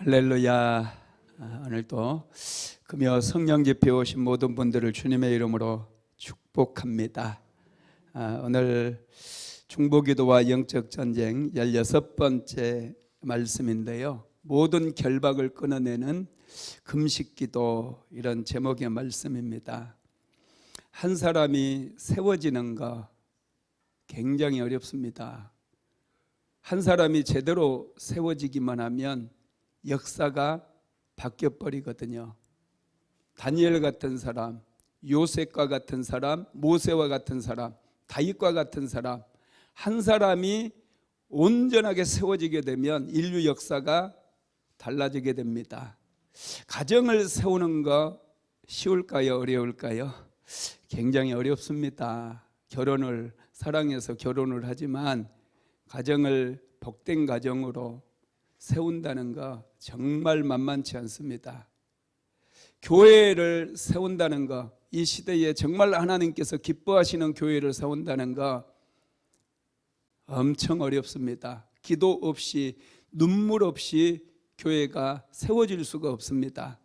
할렐루야. 오늘도 금요 성령 집회에 오신 모든 분들을 주님의 이름으로 축복합니다. 오늘 중보기도와 영적 전쟁 16번째 말씀인데요, 모든 결박을 끊어내는 금식기도, 이런 제목의 말씀입니다. 한 사람이 세워지는 거 굉장히 어렵습니다. 한 사람이 제대로 세워지기만 하면 역사가 바뀌어버리거든요. 다니엘 같은 사람, 요셉과 같은 사람, 모세와 같은 사람, 다윗과 같은 사람, 한 사람이 온전하게 세워지게 되면 인류 역사가 달라지게 됩니다. 가정을 세우는 거 쉬울까요? 어려울까요? 굉장히 어렵습니다. 결혼을 사랑해서 결혼을 하지만 가정을 복된 가정으로 세운다는 거 정말 만만치 않습니다. 교회를 세운다는 거, 이 시대에 정말 하나님께서 기뻐하시는 교회를 세운다는 거 엄청 어렵습니다. 기도 없이, 눈물 없이 교회가 세워질 수가 없습니다.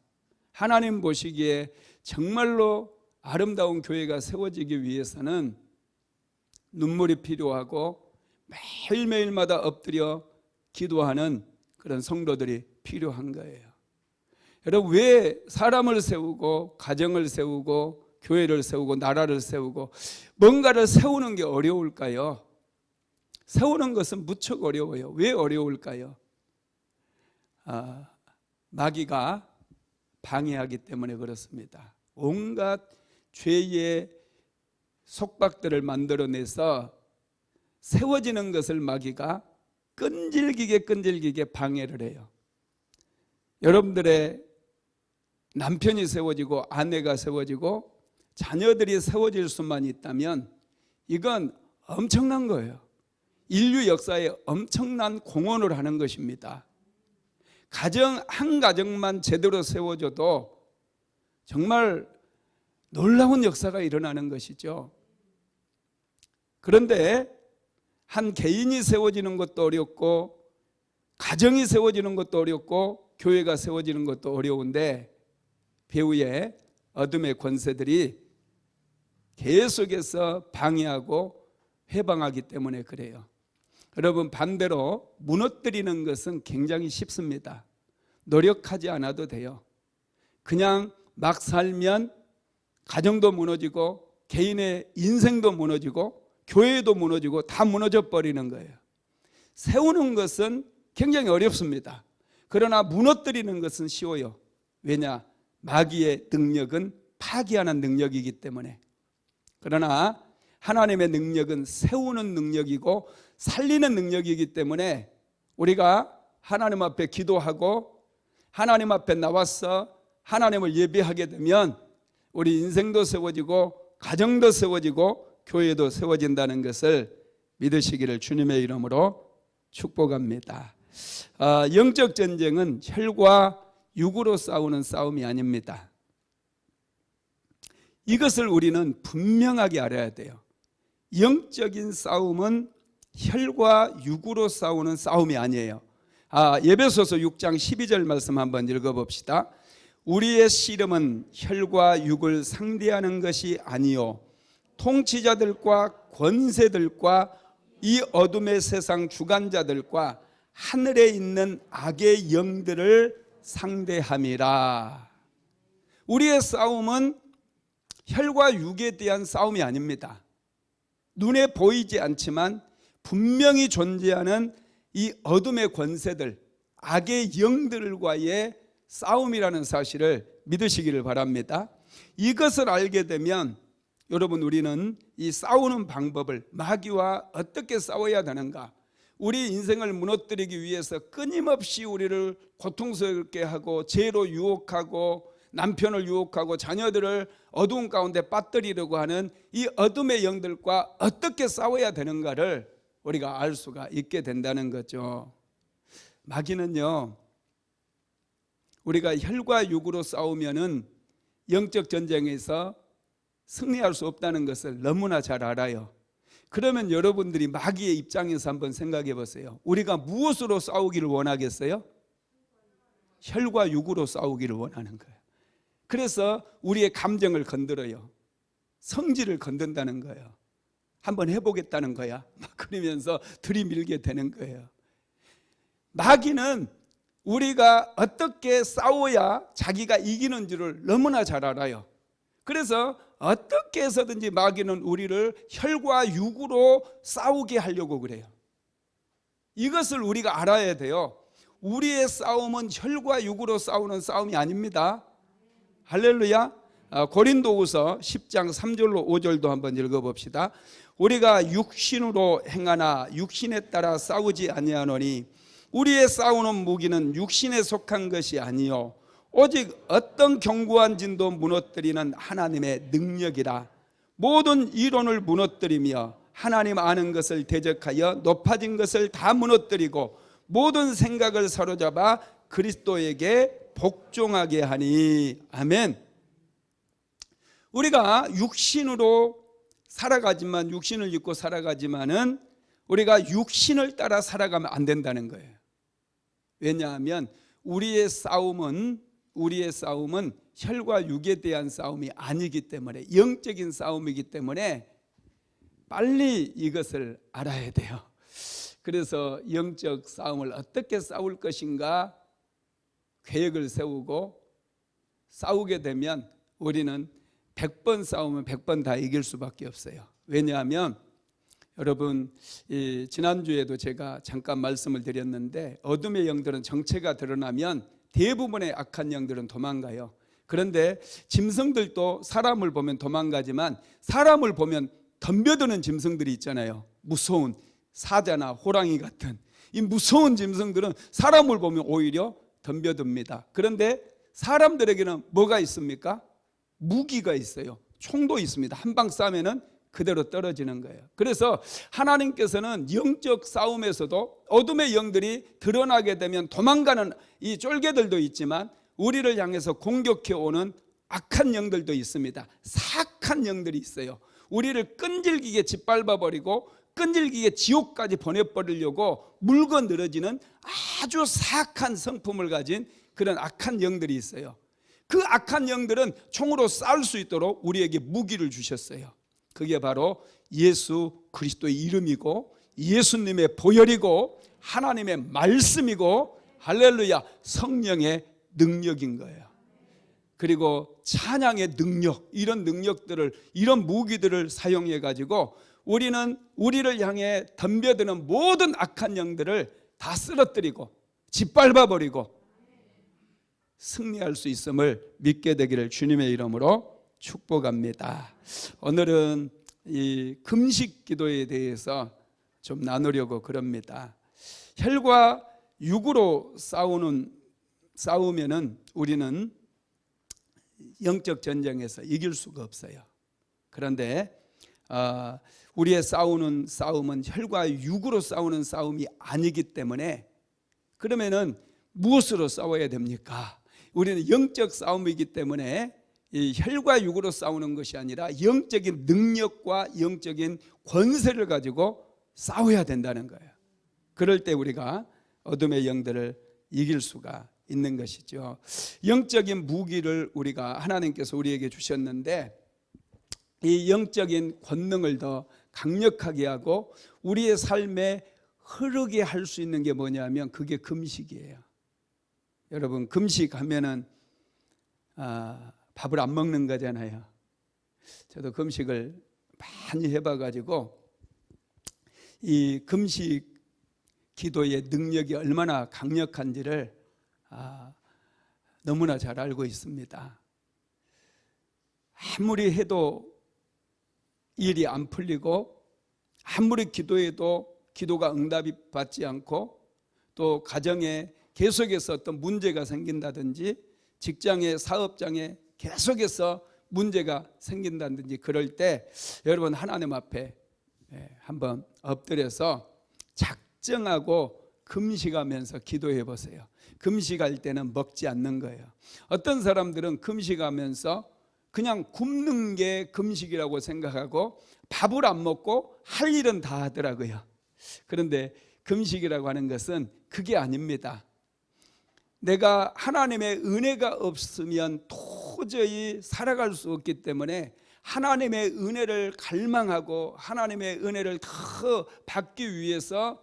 하나님 보시기에 정말로 아름다운 교회가 세워지기 위해서는 눈물이 필요하고 매일매일마다 엎드려 기도하는 그런 성도들이 필요한 거예요. 여러분, 왜 사람을 세우고 가정을 세우고 교회를 세우고 나라를 세우고 뭔가를 세우는 게 어려울까요? 세우는 것은 무척 어려워요. 왜 어려울까요? 마귀가 방해하기 때문에 그렇습니다. 온갖 죄의 속박들을 만들어내서 세워지는 것을 마귀가 끈질기게 방해를 해요. 여러분들의 남편이 세워지고 아내가 세워지고 자녀들이 세워질 수만 있다면 이건 엄청난 거예요. 인류 역사에 엄청난 공헌을 하는 것입니다. 가정 한 가정만 제대로 세워져도 정말 놀라운 역사가 일어나는 것이죠. 그런데 한 개인이 세워지는 것도 어렵고 가정이 세워지는 것도 어렵고 교회가 세워지는 것도 어려운데 배후에 어둠의 권세들이 계속해서 방해하고 회방하기 때문에 그래요. 여러분, 반대로 무너뜨리는 것은 굉장히 쉽습니다. 노력하지 않아도 돼요. 그냥 막 살면 가정도 무너지고 개인의 인생도 무너지고 교회도 무너지고 다 무너져 버리는 거예요. 세우는 것은 굉장히 어렵습니다. 그러나 무너뜨리는 것은 쉬워요. 왜냐? 마귀의 능력은 파괴하는 능력이기 때문에. 그러나 하나님의 능력은 세우는 능력이고 살리는 능력이기 때문에 우리가 하나님 앞에 기도하고 하나님 앞에 나와서 하나님을 예배하게 되면 우리 인생도 세워지고 가정도 세워지고 교회도 세워진다는 것을 믿으시기를 주님의 이름으로 축복합니다. 영적 전쟁은 혈과 육으로 싸우는 싸움이 아닙니다. 이것을 우리는 분명하게 알아야 돼요. 영적인 싸움은 혈과 육으로 싸우는 싸움이 아니에요. 에베소서 6장 12절 말씀 한번 읽어봅시다. 우리의 씨름은 혈과 육을 상대하는 것이 아니요 통치자들과 권세들과 이 어둠의 세상 주관자들과 하늘에 있는 악의 영들을 상대함이라. 우리의 싸움은 혈과 육에 대한 싸움이 아닙니다. 눈에 보이지 않지만 분명히 존재하는 이 어둠의 권세들, 악의 영들과의 싸움이라는 사실을 믿으시기를 바랍니다. 이것을 알게 되면 여러분, 우리는 이 싸우는 방법을, 마귀와 어떻게 싸워야 되는가, 우리 인생을 무너뜨리기 위해서 끊임없이 우리를 고통스럽게 하고 죄로 유혹하고 남편을 유혹하고 자녀들을 어두운 가운데 빠뜨리려고 하는 이 어둠의 영들과 어떻게 싸워야 되는가를 우리가 알 수가 있게 된다는 거죠. 마귀는요, 우리가 혈과 육으로 싸우면은 영적 전쟁에서 승리할 수 없다는 것을 너무나 잘 알아요. 그러면 여러분들이 마귀의 입장에서 한번 생각해 보세요. 우리가 무엇으로 싸우기를 원하겠어요? 혈과 육으로 싸우기를 원하는 거예요. 그래서 우리의 감정을 건드려요. 성질을 건든다는 거예요. 한번 해보겠다는 거야. 막 그러면서 들이밀게 되는 거예요. 마귀는 우리가 어떻게 싸워야 자기가 이기는 줄을 너무나 잘 알아요. 그래서 어떻게 해서든지 마귀는 우리를 혈과 육으로 싸우게 하려고 그래요. 이것을 우리가 알아야 돼요. 우리의 싸움은 혈과 육으로 싸우는 싸움이 아닙니다. 할렐루야. 고린도후서 10장 3절로 5절도 한번 읽어봅시다. 우리가 육신으로 행하나 육신에 따라 싸우지 아니하노니 우리의 싸우는 무기는 육신에 속한 것이 아니요 오직 어떤 견고한 진도 무너뜨리는 하나님의 능력이라. 모든 이론을 무너뜨리며 하나님 아는 것을 대적하여 높아진 것을 다 무너뜨리고 모든 생각을 사로잡아 그리스도에게 복종하게 하니. 아멘. 우리가 육신으로 살아가지만, 육신을 입고 살아가지만은 우리가 육신을 따라 살아가면 안 된다는 거예요. 왜냐하면 우리의 싸움은 혈과 육에 대한 싸움이 아니기 때문에, 영적인 싸움이기 때문에 빨리 이것을 알아야 돼요. 그래서 영적 싸움을 어떻게 싸울 것인가 계획을 세우고 싸우게 되면 우리는 100번 싸우면 100번 다 이길 수밖에 없어요. 왜냐하면 여러분, 지난주에도 제가 잠깐 말씀을 드렸는데 어둠의 영들은 정체가 드러나면 대부분의 악한 영들은 도망가요. 그런데 짐승들도 사람을 보면 도망가지만 사람을 보면 덤벼드는 짐승들이 있잖아요. 무서운 사자나 호랑이 같은 이 무서운 짐승들은 사람을 보면 오히려 덤벼듭니다. 그런데 사람들에게는 뭐가 있습니까? 무기가 있어요. 총도 있습니다. 한 방 쏴면은 그대로 떨어지는 거예요. 그래서 하나님께서는 영적 싸움에서도 어둠의 영들이 드러나게 되면 도망가는 이 쫄개들도 있지만 우리를 향해서 공격해 오는 악한 영들도 있습니다. 사악한 영들이 있어요. 우리를 끈질기게 짓밟아버리고 끈질기게 지옥까지 보내버리려고 물고 늘어지는 아주 사악한 성품을 가진 그런 악한 영들이 있어요. 그 악한 영들은 총으로 싸울 수 있도록 우리에게 무기를 주셨어요. 그게 바로 예수 그리스도의 이름이고 예수님의 보혈이고 하나님의 말씀이고 할렐루야 성령의 능력인 거예요. 그리고 찬양의 능력, 이런 능력들을, 이런 무기들을 사용해 가지고 우리는 우리를 향해 덤벼드는 모든 악한 영들을 다 쓰러뜨리고 짓밟아버리고 승리할 수 있음을 믿게 되기를 주님의 이름으로 축복합니다. 오늘은 이 금식 기도에 대해서 좀 나누려고 그럽니다. 혈과 육으로 싸우면은 우리는 영적 전쟁에서 이길 수가 없어요. 그런데 우리의 싸움은 혈과 육으로 싸우는 싸움이 아니기 때문에 그러면은 무엇으로 싸워야 됩니까? 우리는 영적 싸움이기 때문에 이 혈과 육으로 싸우는 것이 아니라 영적인 능력과 영적인 권세를 가지고 싸워야 된다는 거예요. 그럴 때 우리가 어둠의 영들을 이길 수가 있는 것이죠. 영적인 무기를 우리가 하나님께서 우리에게 주셨는데 이 영적인 권능을 더 강력하게 하고 우리의 삶에 흐르게 할 수 있는 게 뭐냐면 그게 금식이에요. 여러분, 금식하면은 밥을 안 먹는 거잖아요. 저도 금식을 많이 해봐가지고 이 금식 기도의 능력이 얼마나 강력한지를 너무나 잘 알고 있습니다. 아무리 해도 일이 안 풀리고 아무리 기도해도 기도가 응답이 받지 않고 또 가정에 계속해서 어떤 문제가 생긴다든지 직장의 사업장에 계속해서 문제가 생긴다든지 그럴 때 여러분 하나님 앞에 한번 엎드려서 작정하고 금식하면서 기도해 보세요. 금식할 때는 먹지 않는 거예요. 어떤 사람들은 금식하면서 그냥 굶는 게 금식이라고 생각하고 밥을 안 먹고 할 일은 다 하더라고요. 그런데 금식이라고 하는 것은 그게 아닙니다. 내가 하나님의 은혜가 없으면 도저히 살아갈 수 없기 때문에 하나님의 은혜를 갈망하고 하나님의 은혜를 더 받기 위해서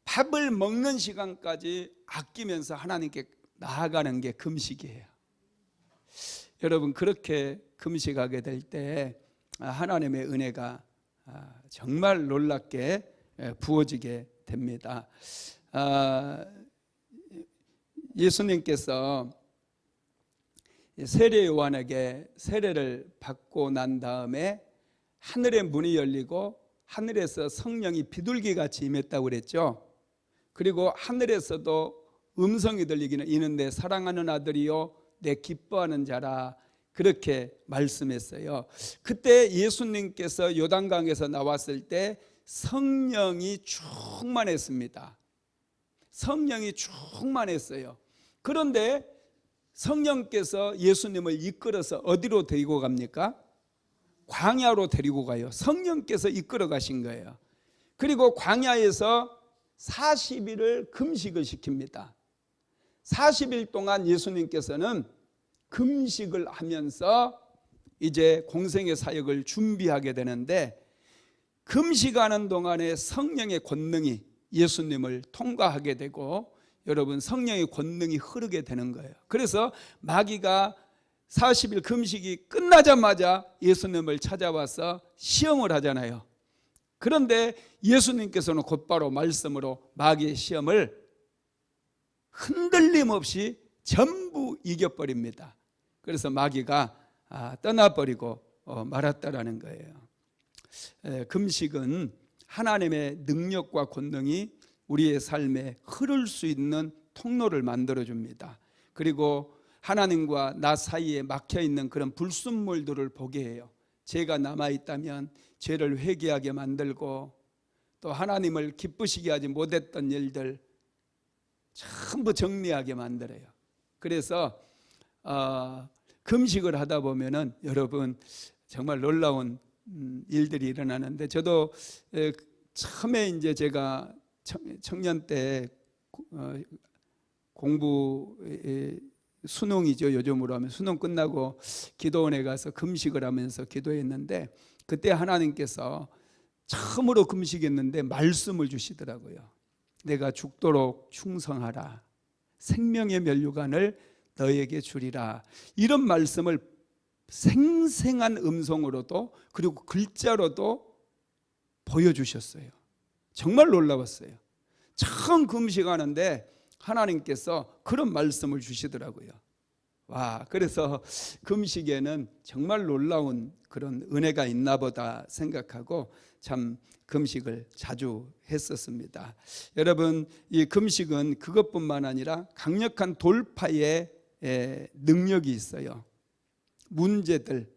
밥을 먹는 시간까지 아끼면서 하나님께 나아가는 게 금식이에요. 여러분, 그렇게 금식하게 될 때 하나님의 은혜가 정말 놀랍게 부어지게 됩니다. 예수님께서 세례 요한에게 세례를 받고 난 다음에 하늘의 문이 열리고 하늘에서 성령이 비둘기같이 임했다고 그랬죠. 그리고 하늘에서도 음성이 들리기는 이는 내 사랑하는 아들이요 내 기뻐하는 자라, 그렇게 말씀했어요. 그때 예수님께서 요단강에서 나왔을 때 성령이 충만했습니다. 성령이 충만했어요. 그런데 성령께서 예수님을 이끌어서 어디로 데리고 갑니까? 광야로 데리고 가요. 성령께서 이끌어 가신 거예요. 그리고 광야에서 40일을 금식을 시킵니다. 40일 동안 예수님께서는 금식을 하면서 이제 공생의 사역을 준비하게 되는데, 금식하는 동안에 성령의 권능이 예수님을 통과하게 되고 여러분, 성령의 권능이 흐르게 되는 거예요. 그래서 마귀가 40일 금식이 끝나자마자 예수님을 찾아와서 시험을 하잖아요. 그런데 예수님께서는 곧바로 말씀으로 마귀의 시험을 흔들림 없이 전부 이겨버립니다. 그래서 마귀가 떠나버리고 말았다라는 거예요. 금식은 하나님의 능력과 권능이 우리의 삶에 흐를 수 있는 통로를 만들어줍니다. 그리고 하나님과 나 사이에 막혀있는 그런 불순물들을 보게 해요. 죄가 남아있다면 죄를 회개하게 만들고, 또 하나님을 기쁘시게 하지 못했던 일들 전부 정리하게 만들어요. 그래서 금식을 하다 보면은 여러분 정말 놀라운 일들이 일어나는데, 저도 처음에 이제 제가 청년 때 공부 수능이죠, 요즘으로 하면 수능 끝나고 기도원에 가서 금식을 하면서 기도했는데, 그때 하나님께서 처음으로 금식했는데 말씀을 주시더라고요. 내가 죽도록 충성하라, 생명의 면류관을 너에게 주리라. 이런 말씀을 생생한 음성으로도 그리고 글자로도 보여주셨어요. 정말 놀라웠어요. 처음 금식하는데 하나님께서 그런 말씀을 주시더라고요. 와, 그래서 금식에는 정말 놀라운 그런 은혜가 있나 보다 생각하고 참 금식을 자주 했었습니다. 여러분, 이 금식은 그것뿐만 아니라 강력한 돌파의 능력이 있어요. 문제들,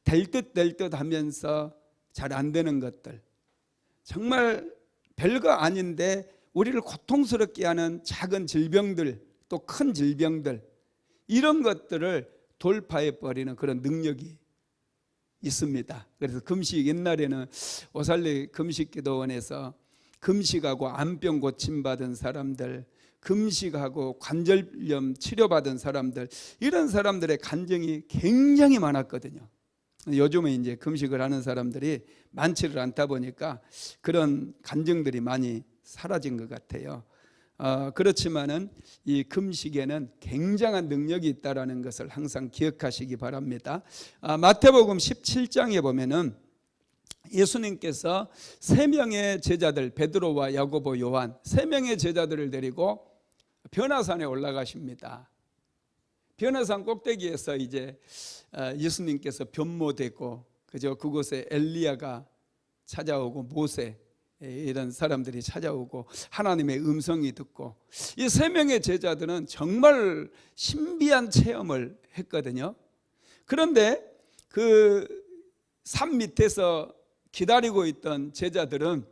될 듯 하면서 잘 안 되는 것들, 정말 별거 아닌데 우리를 고통스럽게 하는 작은 질병들, 또 큰 질병들, 이런 것들을 돌파해 버리는 그런 능력이 있습니다. 그래서 금식, 옛날에는 오살리 금식기도원에서 금식하고 암병 고침받은 사람들, 금식하고 관절염 치료받은 사람들, 이런 사람들의 간증이 굉장히 많았거든요. 요즘에 이제 금식을 하는 사람들이 많지를 않다 보니까 그런 간증들이 많이 사라진 것 같아요. 그렇지만은 이 금식에는 굉장한 능력이 있다라는 것을 항상 기억하시기 바랍니다. 마태복음 17장에 보면은 예수님께서 세 명의 제자들, 베드로와 야고보, 요한, 세 명의 제자들을 데리고 변화산에 올라가십니다. 변화산 꼭대기에서 이제 예수님께서 변모되고, 그죠? 그곳에 엘리야가 찾아오고 모세, 이런 사람들이 찾아오고 하나님의 음성이 듣고, 이 세 명의 제자들은 정말 신비한 체험을 했거든요. 그런데 그 산 밑에서 기다리고 있던 제자들은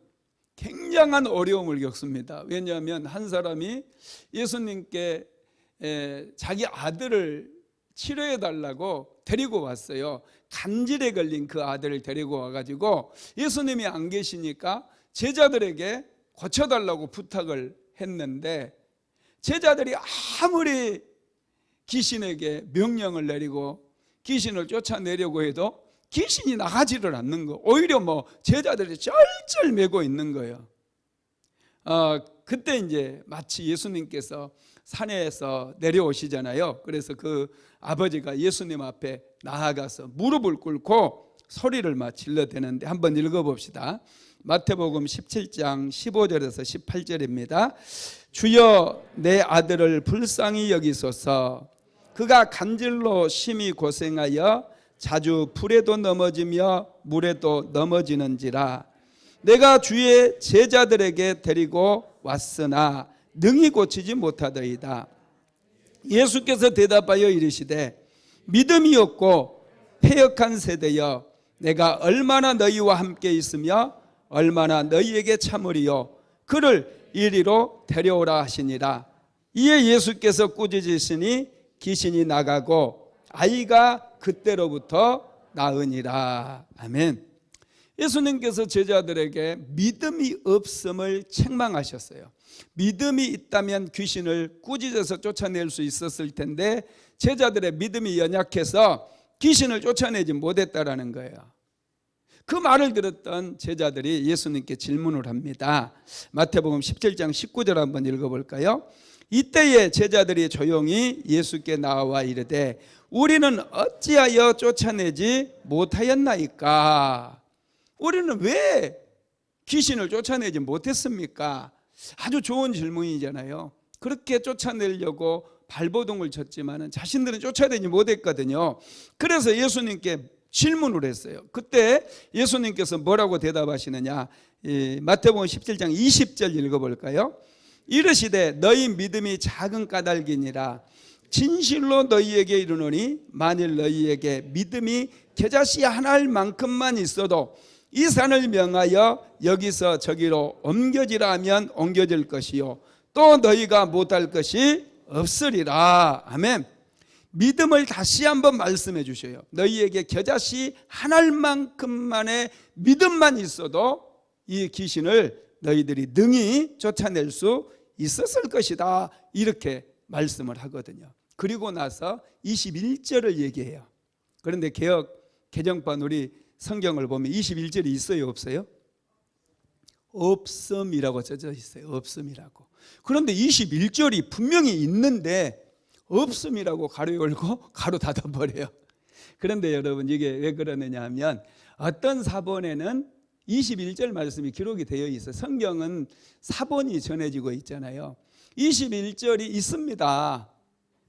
굉장한 어려움을 겪습니다. 왜냐하면 한 사람이 예수님께 자기 아들을 치료해 달라고 데리고 왔어요. 간질에 걸린 그 아들을 데리고 와가지고 예수님이 안 계시니까 제자들에게 고쳐달라고 부탁을 했는데, 제자들이 아무리 귀신에게 명령을 내리고 귀신을 쫓아내려고 해도 귀신이 나가지를 않는 거. 오히려 제자들이 쩔쩔매고 있는 거예요. 그때 이제 마치 예수님께서 산에서 내려오시잖아요. 그래서 그 아버지가 예수님 앞에 나아가서 무릎을 꿇고 소리를 질러대는데 한번 읽어봅시다. 마태복음 17장 15절에서 18절입니다. 주여 내 아들을 불쌍히 여기소서. 그가 간질로 심히 고생하여 자주 불에도 넘어지며 물에도 넘어지는지라. 내가 주의 제자들에게 데리고 왔으나 능히 고치지 못하더이다. 예수께서 대답하여 이르시되 믿음이 없고 패역한 세대여, 내가 얼마나 너희와 함께 있으며 얼마나 너희에게 참으리요. 그를 이리로 데려오라 하시니라. 이에 예수께서 꾸짖으시니 귀신이 나가고 아이가 그때로부터 나으니라. 아멘. 예수님께서 제자들에게 믿음이 없음을 책망하셨어요. 믿음이 있다면 귀신을 꾸짖어서 쫓아낼 수 있었을 텐데 제자들의 믿음이 연약해서 귀신을 쫓아내지 못했다라는 거예요. 그 말을 들었던 제자들이 예수님께 질문을 합니다. 마태복음 17장 19절 한번 읽어볼까요? 이때에 제자들이 조용히 예수께 나와 이르되 우리는 어찌하여 쫓아내지 못하였나이까? 우리는 왜 귀신을 쫓아내지 못했습니까? 아주 좋은 질문이잖아요. 그렇게 쫓아내려고 발버둥을 쳤지만 자신들은 쫓아내지 못했거든요. 그래서 예수님께 질문을 했어요. 그때 예수님께서 뭐라고 대답하시느냐? 마태복음 17장 20절 읽어볼까요? 이르시되 너희 믿음이 작은 까닭이니라. 진실로 너희에게 이르노니 만일 너희에게 믿음이 겨자씨 하나만큼만 있어도 이 산을 명하여 여기서 저기로 옮겨지라 하면 옮겨질 것이요 또 너희가 못할 것이 없으리라. 아멘. 믿음을 다시 한번 말씀해 주셔요. 너희에게 겨자씨 하나만큼만의 믿음만 있어도 이 귀신을 너희들이 능히 쫓아낼 수 있었을 것이다. 이렇게 말씀을 하거든요. 그리고 나서 21절을 얘기해요. 그런데 개정판 우리 성경을 보면 21절이 있어요, 없어요? 없음이라고 써져 있어요. 없음이라고. 그런데 21절이 분명히 있는데 없음이라고 가로 열고 가로 닫아버려요. 그런데 여러분 이게 왜 그러느냐 하면 어떤 사본에는 21절 말씀이 기록이 되어 있어요. 성경은 사본이 전해지고 있잖아요. 21절이 있습니다.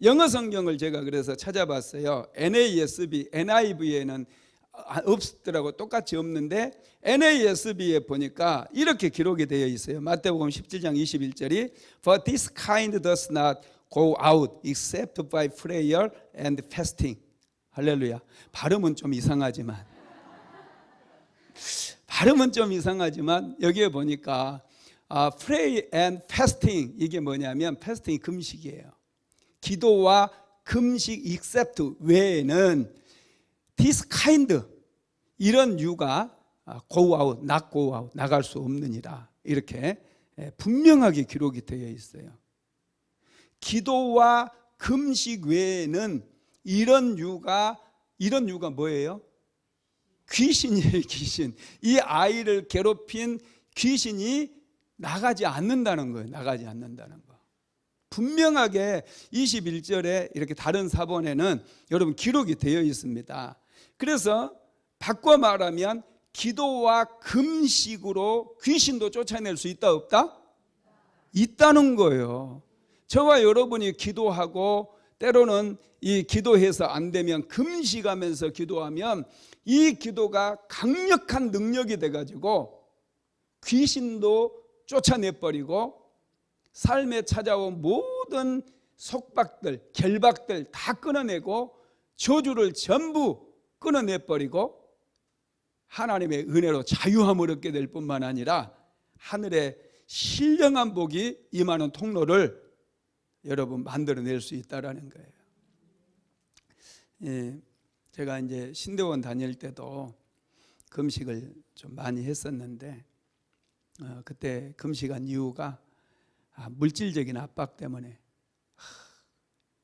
영어 성경을 제가 그래서 찾아봤어요. NASB, NIV에는 없더라고. 똑같이 없는데 NASB에 보니까 이렇게 기록이 되어 있어요. 마태복음 17장 21절이 For this kind does not go out except by prayer and fasting. 할렐루야. 발음은 좀 이상하지만 여기에 보니까 pray and fasting 이게 뭐냐면 fasting 금식이에요. 기도와 금식 except 외에는 this kind 이런 유가 go out, not go out 나갈 수 없느니라 이렇게 분명하게 기록이 되어 있어요. 기도와 금식 외에는 이런 유가 뭐예요? 귀신이에요. 귀신. 이 아이를 괴롭힌 귀신이 나가지 않는다는 거예요. 나가지 않는다는 거. 분명하게 21절에 이렇게 다른 사본에는 여러분 기록이 되어 있습니다. 그래서 바꿔 말하면 기도와 금식으로 귀신도 쫓아낼 수 있다 없다? 있다는 거예요. 저와 여러분이 기도하고 때로는 이 기도해서 안 되면 금식하면서 기도하면 이 기도가 강력한 능력이 돼가지고 귀신도 쫓아내버리고 삶에 찾아온 모든 속박들, 결박들 다 끊어내고 저주를 전부 끊어내버리고 하나님의 은혜로 자유함을 얻게 될 뿐만 아니라 하늘의 신령한 복이 임하는 통로를 여러분 만들어낼 수 있다라는 거예요. 예, 제가 이제 신대원 다닐 때도 금식을 좀 많이 했었는데 그때 금식한 이유가 물질적인 압박 때문에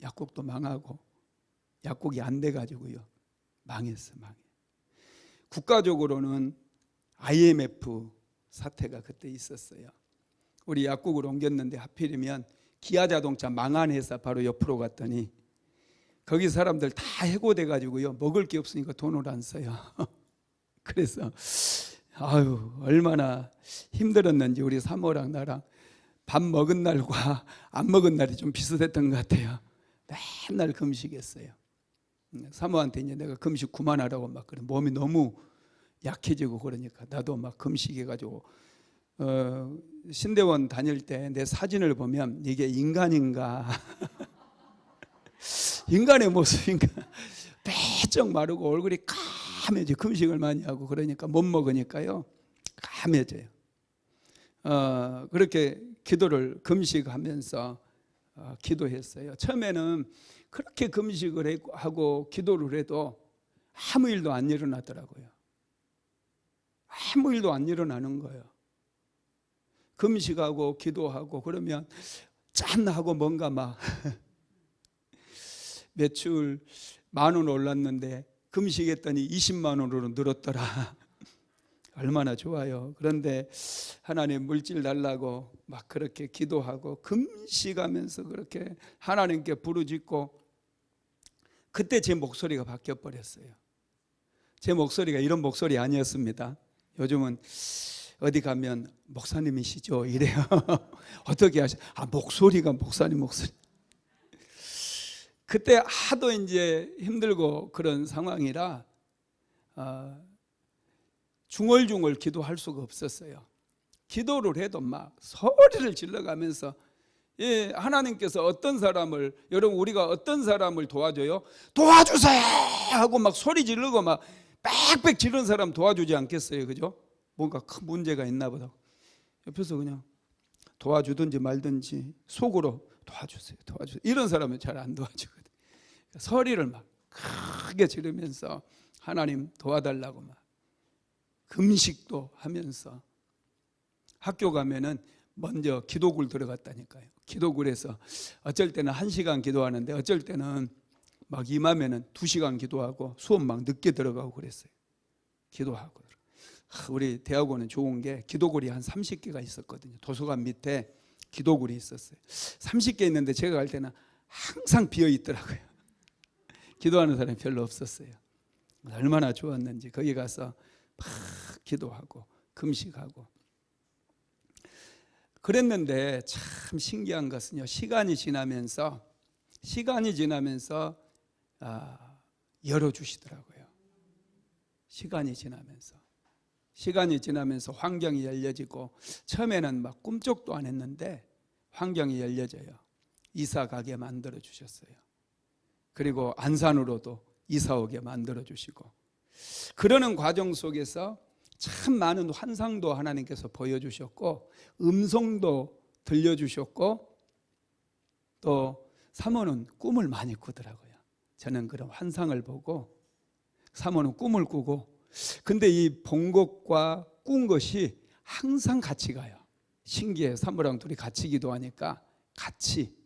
약국도 망하고 약국이 안 돼가지고요. 망했어. 국가적으로는 IMF 사태가 그때 있었어요. 우리 약국을 옮겼는데 하필이면 기아자동차 망한 회사 바로 옆으로 갔더니 거기 사람들 다 해고돼가지고요. 먹을 게 없으니까 돈을 안 써요. 그래서 얼마나 힘들었는지 우리 사모랑 나랑 밥 먹은 날과 안 먹은 날이 좀 비슷했던 것 같아요. 맨날 금식했어요. 사모한테 이제 내가 금식 그만하라고 막 그래. 몸이 너무 약해지고 그러니까 나도 막 금식해가지고 신대원 다닐 때 내 사진을 보면 이게 인간인가 인간의 모습인가 빼쩍 마르고 얼굴이 까매져. 금식을 많이 하고 그러니까 못 먹으니까요 까매져요. 그렇게 기도를 금식하면서 기도했어요. 처음에는 그렇게 금식을 하고 기도를 해도 아무 일도 안 일어나더라고요. 아무 일도 안 일어나는 거예요. 금식하고 기도하고 그러면 짠하고 뭔가 막 매출 10,000원 올랐는데 금식했더니 20만 원으로 늘었더라. 얼마나 좋아요. 그런데 하나님 물질 달라고 막 그렇게 기도하고 금식하면서 그렇게 하나님께 부르짖고 그때 제 목소리가 바뀌어 버렸어요. 제 목소리가 이런 목소리 아니었습니다. 요즘은 어디 가면 목사님이시죠? 이래요. 어떻게 하셔? 목소리가 목사님 목소리. 그때 하도 이제 힘들고 그런 상황이라 중얼중얼 기도할 수가 없었어요. 기도를 해도 막 소리를 질러가면서 하나님께서 어떤 사람을 여러분 우리가 어떤 사람을 도와줘요? 도와주세요 하고 막 소리 지르고 막 빽빽 지르는 사람 도와주지 않겠어요? 그죠? 뭔가 큰 문제가 있나 보다. 옆에서 그냥 도와주든지 말든지 속으로 도와주세요 이런 사람은 잘 안 도와주거든요. 소리를 막 크게 지르면서 하나님 도와달라고 막 금식도 하면서 학교 가면은 먼저 기도굴 들어갔다니까요. 기도굴에서 어쩔 때는 1시간 기도하는데 어쩔 때는 막 임하면은 2시간 기도하고 수업 막 늦게 들어가고 그랬어요. 기도하고. 우리 대학원은 좋은 게 기도굴이 한 30개가 있었거든요. 도서관 밑에 기도굴이 있었어요. 30개 있는데 제가 갈 때는 항상 비어 있더라고요. 기도하는 사람이 별로 없었어요. 얼마나 좋았는지 거기 가서 막 기도하고 금식하고 그랬는데 참 신기한 것은요. 시간이 지나면서 열어주시더라고요. 시간이 지나면서 환경이 열려지고 처음에는 막 꿈쩍도 안 했는데 환경이 열려져요. 이사 가게 만들어 주셨어요. 그리고 안산으로도 이사 오게 만들어 주시고 그러는 과정 속에서 참 많은 환상도 하나님께서 보여주셨고 음성도 들려주셨고 또 사모는 꿈을 많이 꾸더라고요. 저는 그런 환상을 보고 사모는 꿈을 꾸고 근데 이 본 것과 꾼 것이 항상 같이 가요. 신기해요. 사모랑 둘이 같이 기도하니까 같이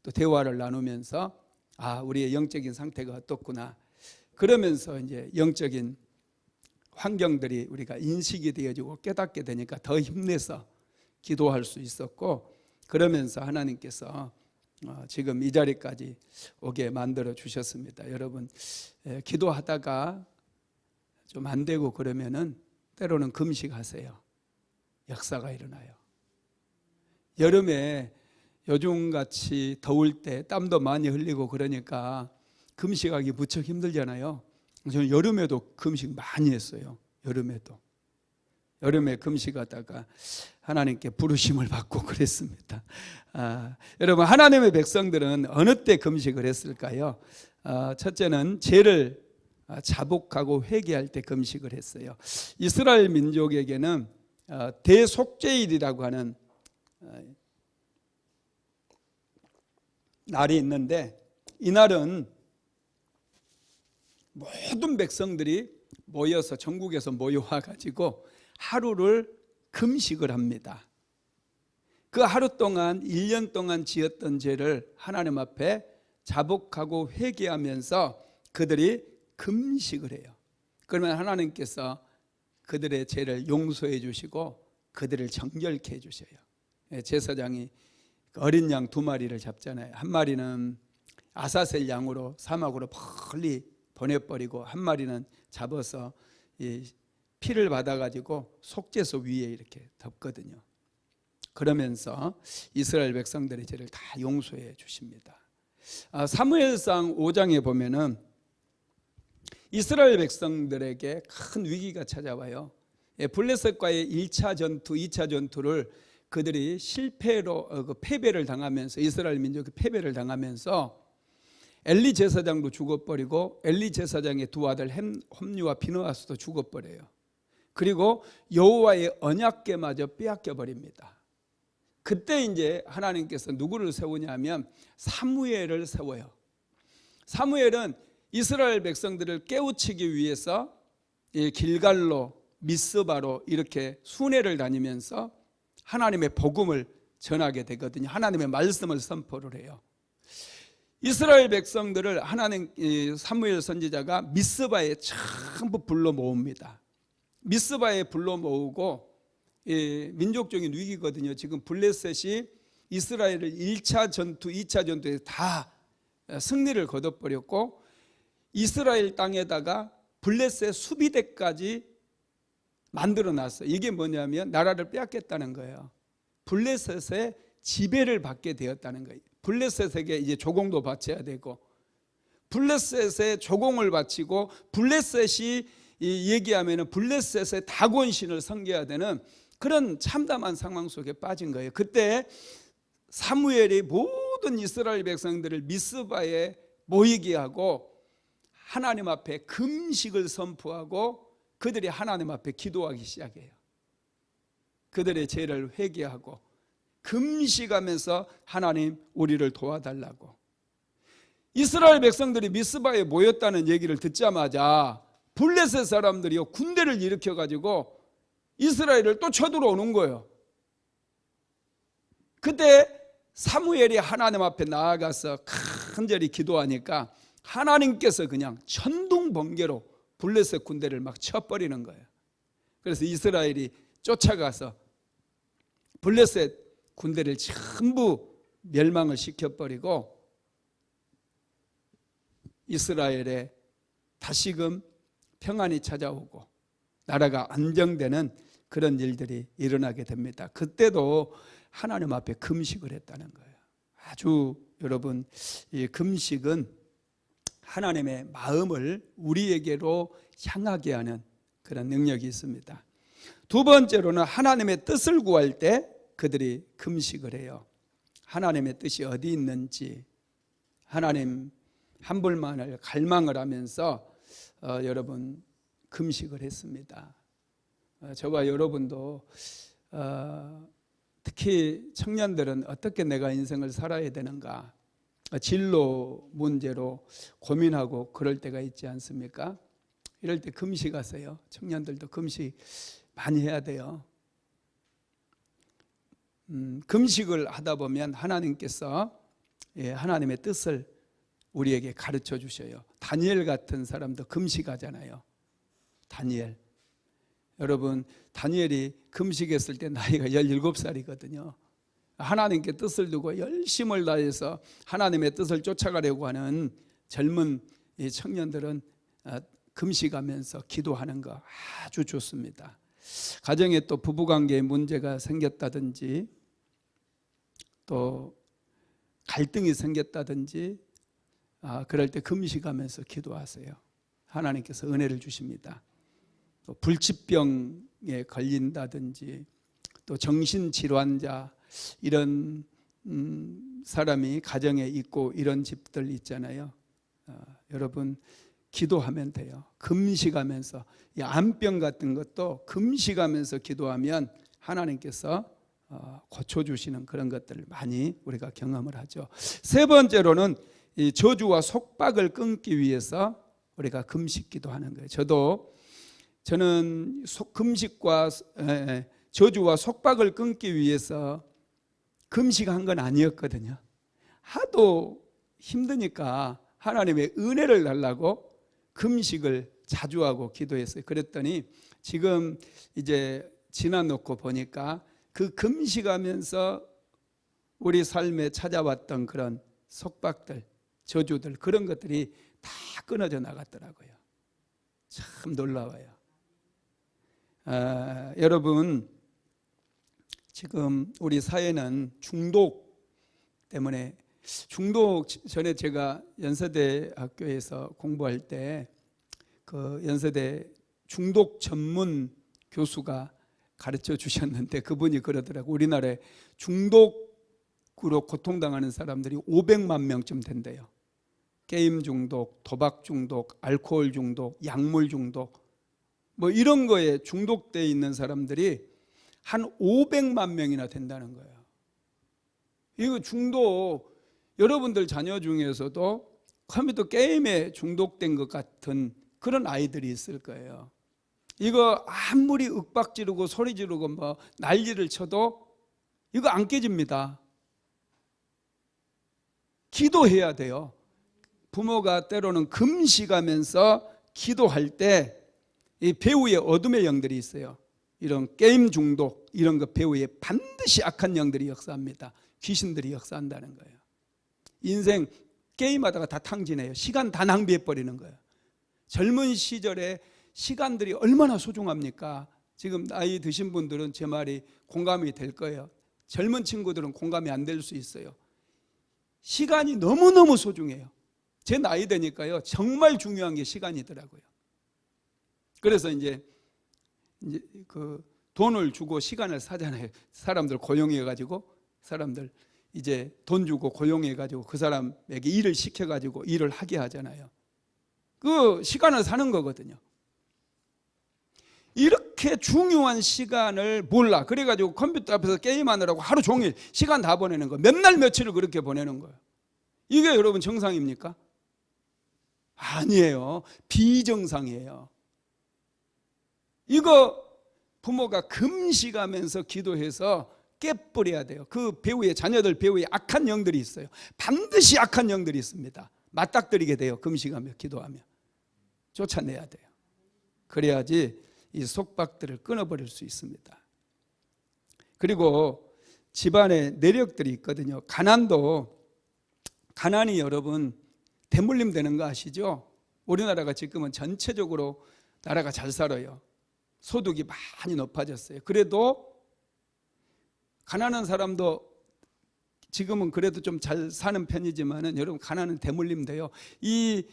또 대화를 나누면서 우리의 영적인 상태가 어떻구나 그러면서 이제 영적인 환경들이 우리가 인식이 되어지고 깨닫게 되니까 더 힘내서 기도할 수 있었고 그러면서 하나님께서 지금 이 자리까지 오게 만들어 주셨습니다. 여러분 기도하다가 좀 안 되고 그러면은 때로는 금식하세요. 역사가 일어나요. 여름에 요즘같이 더울 때 땀도 많이 흘리고 그러니까 금식하기 무척 힘들잖아요. 저는 여름에도 금식 많이 했어요. 여름에 금식하다가 하나님께 부르심을 받고 그랬습니다. 여러분 하나님의 백성들은 어느 때 금식을 했을까요? 첫째는 죄를 자복하고 회개할 때 금식을 했어요. 이스라엘 민족에게는 대속죄일이라고 하는 날이 있는데 이날은 모든 백성들이 모여서 전국에서 모여와 가지고 하루를 금식을 합니다. 그 하루 동안 1년 동안 지었던 죄를 하나님 앞에 자복하고 회개하면서 그들이 금식을 해요. 그러면 하나님께서 그들의 죄를 용서해 주시고 그들을 정결케 해 주셔요. 제사장이 어린 양 2마리를 잡잖아요. 한 마리는 아사셀 양으로 사막으로 멀리 보내버리고 한 마리는 잡아서 피를 받아가지고 속죄소 위에 이렇게 덮거든요. 그러면서 이스라엘 백성들의 죄를 다 용서해 주십니다. 사무엘상 5장에 보면은 이스라엘 백성들에게 큰 위기가 찾아와요. 블레셋과의 1차 전투, 2차 전투를 그들이 실패로 패배를 당하면서 이스라엘 민족이 패배를 당하면서 엘리 제사장도 죽어버리고 엘리 제사장의 2 아들 홈리와 비느하스도 죽어버려요. 그리고 여호와의 언약궤마저 빼앗겨 버립니다. 그때 이제 하나님께서 누구를 세우냐면 사무엘을 세워요. 사무엘은 이스라엘 백성들을 깨우치기 위해서 길갈로 미스바로 이렇게 순회를 다니면서 하나님의 복음을 전하게 되거든요. 하나님의 말씀을 선포를 해요. 이스라엘 백성들을 하나님 사무엘 선지자가 미스바에 전부 불러 모읍니다. 미스바에 불러 모으고 민족적인 위기거든요. 지금 블레셋이 이스라엘을 1차 전투, 2차 전투에 다 승리를 거둬버렸고 이스라엘 땅에다가 블레셋 수비대까지 만들어놨어요. 이게 뭐냐면 나라를 빼앗겠다는 거예요. 블레셋의 지배를 받게 되었다는 거예요. 블레셋에게 이제 조공도 바쳐야 되고 블레셋에 조공을 바치고 블레셋이 얘기하면 블레셋의 다곤신을 섬겨야 되는 그런 참담한 상황 속에 빠진 거예요. 그때 사무엘이 모든 이스라엘 백성들을 미스바에 모이게 하고 하나님 앞에 금식을 선포하고 그들이 하나님 앞에 기도하기 시작해요. 그들의 죄를 회개하고 금식하면서 하나님 우리를 도와달라고. 이스라엘 백성들이 미스바에 모였다는 얘기를 듣자마자 블레셋 사람들이요 군대를 일으켜가지고 이스라엘을 또 쳐들어오는 거예요. 그때 사무엘이 하나님 앞에 나아가서 간절히 기도하니까 하나님께서 그냥 천둥번개로 블레셋 군대를 막 쳐버리는 거예요. 그래서 이스라엘이 쫓아가서 블레셋 군대를 전부 멸망을 시켜버리고 이스라엘에 다시금 평안이 찾아오고 나라가 안정되는 그런 일들이 일어나게 됩니다. 그때도 하나님 앞에 금식을 했다는 거예요. 아주 여러분, 이 금식은 하나님의 마음을 우리에게로 향하게 하는 그런 능력이 있습니다. 2번째로는 하나님의 뜻을 구할 때 그들이 금식을 해요. 하나님의 뜻이 어디 있는지 하나님 한 분만을 갈망을 하면서 여러분 금식을 했습니다. 저와 여러분도 특히 청년들은 어떻게 내가 인생을 살아야 되는가 진로 문제로 고민하고 그럴 때가 있지 않습니까? 이럴 때 금식하세요. 청년들도 금식 많이 해야 돼요. 금식을 하다 보면 하나님께서 하나님의 뜻을 우리에게 가르쳐 주셔요. 다니엘 같은 사람도 금식하잖아요. 다니엘. 여러분, 다니엘이 금식했을 때 나이가 17살이거든요. 하나님께 뜻을 두고 열심을 다해서 하나님의 뜻을 쫓아가려고 하는 젊은 청년들은 금식하면서 기도하는 거 아주 좋습니다. 가정에 또 부부관계에 문제가 생겼다든지 또 갈등이 생겼다든지 그럴 때 금식하면서 기도하세요. 하나님께서 은혜를 주십니다. 또 불치병에 걸린다든지 또 정신질환자 이런 사람이 가정에 있고 이런 집들 있잖아요. 여러분 기도하면 돼요. 금식하면서 이 암병 같은 것도 금식하면서 기도하면 하나님께서 고쳐주시는 그런 것들을 많이 우리가 경험을 하죠. 3번째로는 이 저주와 속박을 끊기 위해서 우리가 금식 기도하는 거예요. 저는 금식과 저주와 속박을 끊기 위해서 금식한 건 아니었거든요. 하도 힘드니까 하나님의 은혜를 달라고 금식을 자주 하고 기도했어요. 그랬더니 지금 이제 지나놓고 보니까 그 금식하면서 우리 삶에 찾아왔던 그런 속박들, 저주들, 그런 것들이 다 끊어져 나갔더라고요. 참 놀라워요. 여러분, 지금 우리 사회는 중독 때문에, 중독 전에 제가 연세대 학교에서 공부할 때 그 연세대 중독 전문 교수가 가르쳐 주셨는데 그분이 그러더라고요. 우리나라에 중독으로 고통당하는 사람들이 500만 명쯤 된대요. 게임 중독, 도박 중독, 알코올 중독, 약물 중독, 뭐 이런 거에 중독되어 있는 사람들이 한 500만 명이나 된다는 거예요. 이거 중독, 여러분들 자녀 중에서도 컴퓨터 게임에 중독된 것 같은 그런 아이들이 있을 거예요. 이거 아무리 윽박 지르고 소리 지르고 뭐 난리를 쳐도 이거 안 깨집니다. 기도해야 돼요. 부모가 때로는 금식하면서 기도할 때 이 배후에 어둠의 영들이 있어요. 이런 게임 중독, 이런 거 배후에 반드시 악한 영들이 역사합니다. 귀신들이 역사한다는 거예요. 인생 게임하다가 다 탕진해요. 시간 다 낭비해 버리는 거예요. 젊은 시절에 시간들이 얼마나 소중합니까? 지금 나이 드신 분들은 제 말이 공감이 될 거예요. 젊은 친구들은 공감이 안 될 수 있어요. 시간이 너무너무 소중해요. 제 나이 되니까요, 정말 중요한 게 시간이더라고요. 그래서 이제 그 돈을 주고 시간을 사잖아요. 사람들 고용해가지고, 사람들 이제 돈 주고 고용해가지고 그 사람에게 일을 시켜가지고 일을 하게 하잖아요. 그 시간을 사는 거거든요. 이렇게 중요한 시간을 몰라. 그래가지고 컴퓨터 앞에서 게임하느라고 하루 종일 시간 다 보내는 거, 몇 날 며칠을 그렇게 보내는 거예요. 이게 여러분 정상입니까? 아니에요. 비정상이에요. 이거 부모가 금식하면서 기도해서 깨버려야 돼요. 그 배후에, 자녀들 배후에 악한 영들이 있어요. 반드시 악한 영들이 있습니다. 맞닥뜨리게 돼요. 금식하며 기도하며 쫓아내야 돼요. 그래야지 이 속박들을 끊어버릴 수 있습니다. 그리고 집안에 내력들이 있거든요. 가난이 여러분 대물림 되는 거 아시죠? 우리나라가 지금은 전체적으로 나라가 잘 살아요. 소득이 많이 높아졌어요. 그래도 가난한 사람도 지금은 그래도 좀 잘 사는 편이지만은 여러분, 가난은 대물림 돼요. 이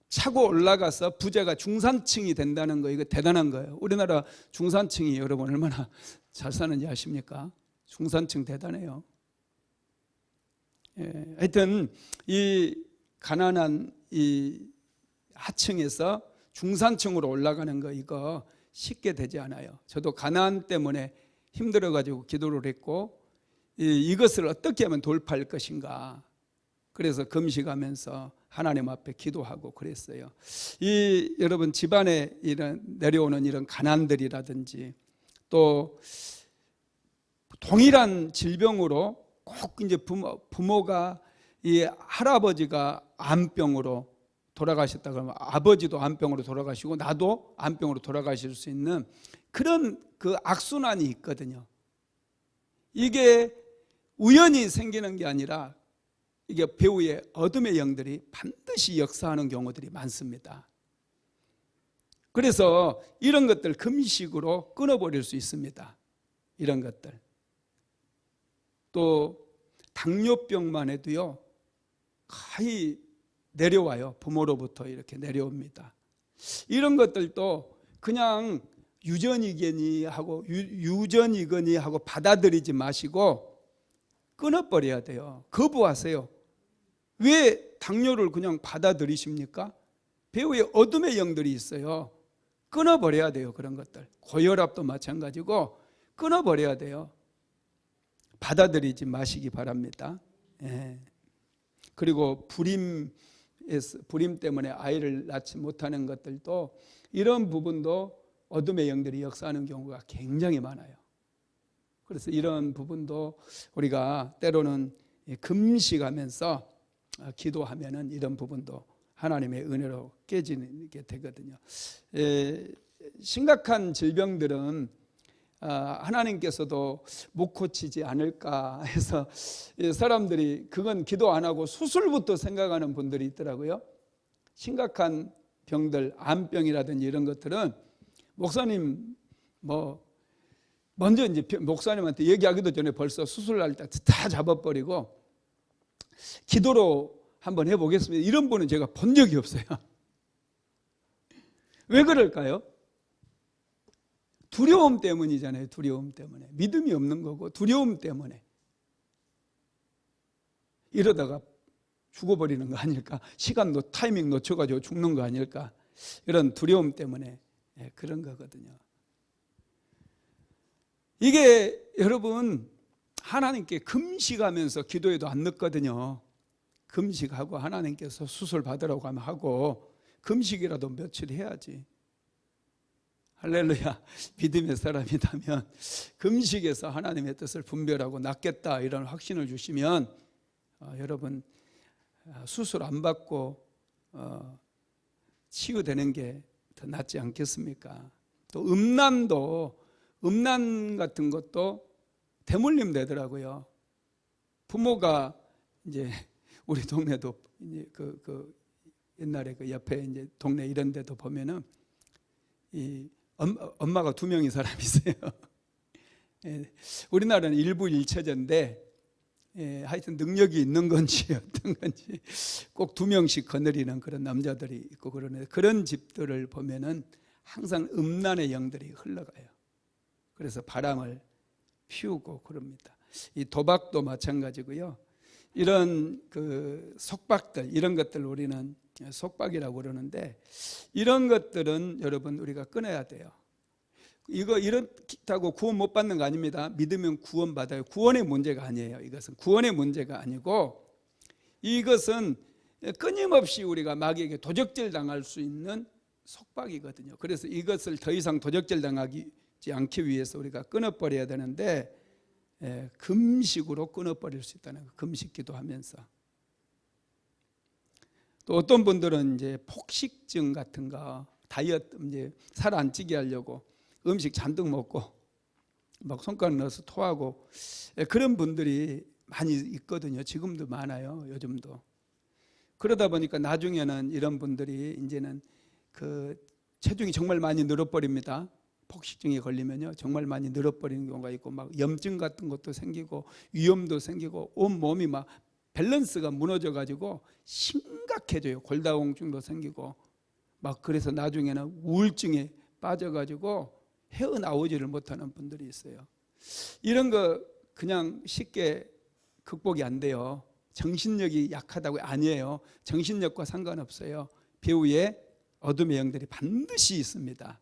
차고 올라가서 부자가 중산층이 된다는 거, 이거 대단한 거예요. 우리나라 중산층이 여러분 얼마나 잘 사는지 아십니까? 중산층 대단해요. 예, 하여튼 이 가난한 이 하층에서 중산층으로 올라가는 거, 이거 쉽게 되지 않아요. 저도 가난 때문에 힘들어가지고 기도를 했고, 이것을 어떻게 하면 돌파할 것인가, 그래서 금식하면서 하나님 앞에 기도하고 그랬어요. 여러분 집안에 내려오는 이런 가난들이라든지, 또 동일한 질병으로 꼭 이제 부모가, 이 할아버지가 암병으로 돌아가셨다 그러면 아버지도 암병으로 돌아가시고 나도 암병으로 돌아가실 수 있는 그런 그 악순환이 있거든요. 이게 우연히 생기는 게 아니라 이게 배후에 어둠의 영들이 반드시 역사하는 경우들이 많습니다. 그래서 이런 것들 금식으로 끊어버릴 수 있습니다. 이런 것들. 또 당뇨병만 해도요, 거의 내려와요. 부모로부터 이렇게 내려옵니다. 이런 것들도 그냥 유전이거니 하고 받아들이지 마시고 끊어버려야 돼요. 거부하세요. 왜 당뇨를 그냥 받아들이십니까? 배후에 어둠의 영들이 있어요. 끊어버려야 돼요. 그런 것들. 고혈압도 마찬가지고 끊어버려야 돼요. 받아들이지 마시기 바랍니다. 예. 그리고 불임 때문에 아이를 낳지 못하는 것들도, 이런 부분도 어둠의 영들이 역사하는 경우가 굉장히 많아요. 그래서 이런 부분도 우리가 때로는 금식하면서 기도하면은 이런 부분도 하나님의 은혜로 깨지게 되거든요. 심각한 질병들은 하나님께서도 못 고치지 않을까 해서 사람들이 그건 기도 안 하고 수술부터 생각하는 분들이 있더라고요. 심각한 병들, 암병이라든지 이런 것들은 목사님 먼저 이제 목사님한테 얘기하기도 전에 벌써 수술할 때 다 잡아버리고 기도로 한번 해보겠습니다. 이런 분은 제가 본 적이 없어요. 왜 그럴까요? 두려움 때문이잖아요. 두려움 때문에. 믿음이 없는 거고 두려움 때문에. 이러다가 죽어버리는 거 아닐까? 시간 타이밍 놓쳐가지고 죽는 거 아닐까? 이런 두려움 때문에 그런 거거든요. 이게 여러분 하나님께 금식하면서 기도해도 안 늦거든요. 금식하고 하나님께서 수술 받으라고 하면 하고 금식이라도 며칠 해야지. 할렐루야. 믿음의 사람이라면 금식에서 하나님의 뜻을 분별하고 낫겠다 이런 확신을 주시면 여러분 수술 안 받고 치유되는 게 더 낫지 않겠습니까? 또 음란 같은 것도 대물림 되더라고요. 부모가 이제 우리 동네도 이제 옛날에 그 옆에 이제 동네 이런 데도 보면은 이 엄마가 2명이 사람이 있어요. 우리나라는 일부일체제인데 하여튼 능력이 있는 건지 어떤 건지 꼭 2명씩 거느리는 그런 남자들이 있고 그러는데 그런 집들을 보면은 항상 음란의 영들이 흘러가요. 그래서 바람을 피우고 그럽니다. 이 도박도 마찬가지고요. 이런 그 속박들 이런 것들 우리는 속박이라고 그러는데 이런 것들은 여러분 우리가 끊어야 돼요. 이거 이렇다고 구원 못 받는 거 아닙니다. 믿으면 구원 받아요. 구원의 문제가 아니에요. 이것은 구원의 문제가 아니고 이것은 끊임없이 우리가 마귀에게 도적질 당할 수 있는 속박이거든요. 그래서 이것을 더 이상 도적질 당하지 않기 위해서 우리가 끊어버려야 되는데 금식으로 끊어버릴 수 있다는 거. 금식 기도하면서. 또 어떤 분들은 이제 폭식증 같은 거 다이어트 이제 살 안 찌게 하려고 음식 잔뜩 먹고 막 손가락 넣어서 토하고 그런 분들이 많이 있거든요. 지금도 많아요. 요즘도. 그러다 보니까 나중에는 이런 분들이 이제는 그 체중이 정말 많이 늘어버립니다. 폭식증에 걸리면요 정말 많이 늘어버리는 경우가 있고 막 염증 같은 것도 생기고 위염도 생기고 온 몸이 막 밸런스가 무너져 가지고 심각해져요. 골다공증도 생기고 막 그래서 나중에는 우울증에 빠져 가지고 헤어나오지를 못하는 분들이 있어요. 이런 거 그냥 쉽게 극복이 안 돼요. 정신력이 약하다고 아니에요. 정신력과 상관없어요. 배후에 어둠의 영들이 반드시 있습니다.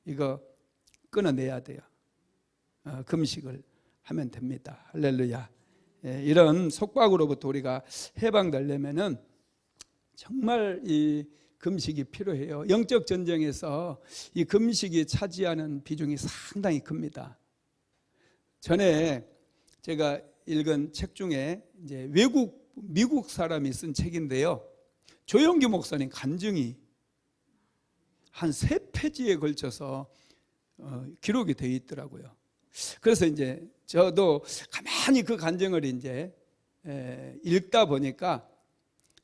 이거 끊어내야 돼요. 금식을 하면 됩니다. 할렐루야. 이런 속박으로부터 우리가 해방되려면은 정말 이 금식이 필요해요. 영적 전쟁에서 이 금식이 차지하는 비중이 상당히 큽니다. 전에 제가 읽은 책 중에 이제 미국 사람이 쓴 책인데요. 조영기 목사님 간증이 한 3페이지에 걸쳐서 기록이 되어 있더라고요. 그래서 이제 저도 가만히 그 간증을 이제 읽다 보니까